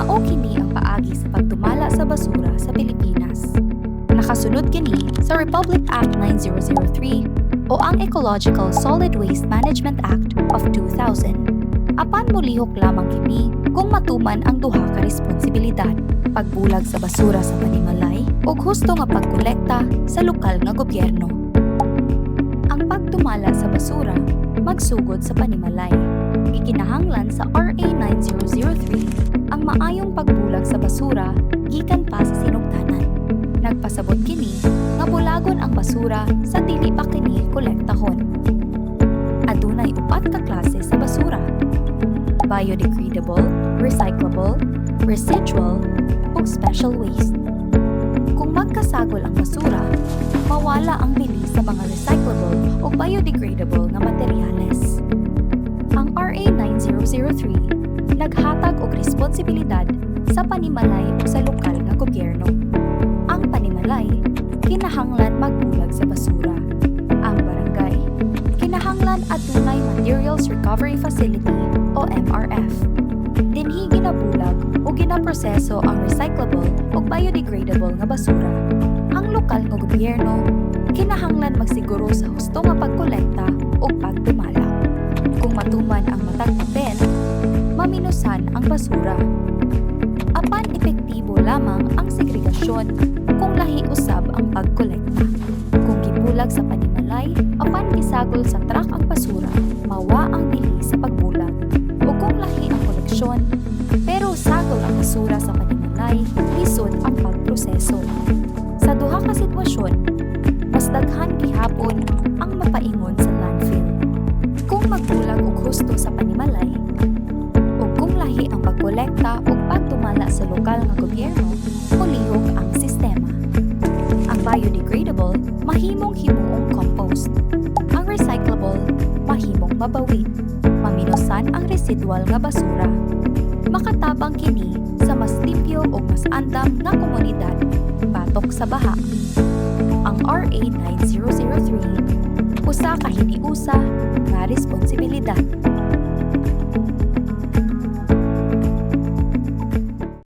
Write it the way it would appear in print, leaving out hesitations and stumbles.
mao kini ang paagi sa pagtumala sa basura sa Pilipinas. Nakasunod kini sa Republic Act 9003 o ang Ecological Solid Waste Management Act of 2000. Apan molihok lamang kini kung matuman ang duha ka responsibilidad: pagbulag sa basura sa panimalay ug husto nga pagkolekta sa lokal nga gobyerno. Ang pagtumala sa basura magsugod sa panimalay. Gikinahanglan sa RA 9003 ang maayong pagbulag sa basura gikan pa sa sinugdanan. Nagpasabot kini nga bulagon ang basura sa dili pa kini kolektahon. Adunay upat ka klase sa basura: biodegradable, recyclable, residual, ug special waste. Kung magkasagol ang basura, mawala ang bili sa mga recyclable o biodegradable nga materyales. Ang RA 9003 naghatag og responsibilidad sa panimalay o sa lokal nga gobyerno. Ang panimalay kinahanglan magbulag sa basura. Ang barangay kinahanglan adunay Materials Recovery Facility o MRF. Dinhi ginabulag o ginaproseso ang recyclable o biodegradable nga basura. Ang lokal nga gobyerno kinahanglan magsiguro sa husto nga pagkolekta o pagtumala. Kung matuman ang matag papel, maminusan ang basura. Apan epektibo lamang ang segregasyon kung lahi usab ang pagkolekta. Kung gibulag sa panimalay, apan gisagol sa truck ang basura, mawa ang bili sa pagbulag. O kung lahi ang koleksyon, pero sagol ang basura sa panimalay, lisod ang pagproseso. Sa duha ka sitwasyon, mas daghan gihapon ang mapaingon sa landfill. Kung magbulag og husto sa panimalay, o kung lahi ang pagkolekta o pagtumala sa lokal nga gobyerno, mulihok ang sistema. Ang biodegradable, mahimong himuong compost. Ang recyclable, mahimong mabawi. Maminusan ang residual nga basura. Makatabang kini sa mas limpyo o mas andam nga komunidad, batok sa baha. Ang RA 9003, usa ka hiniusa nga responsibilidad.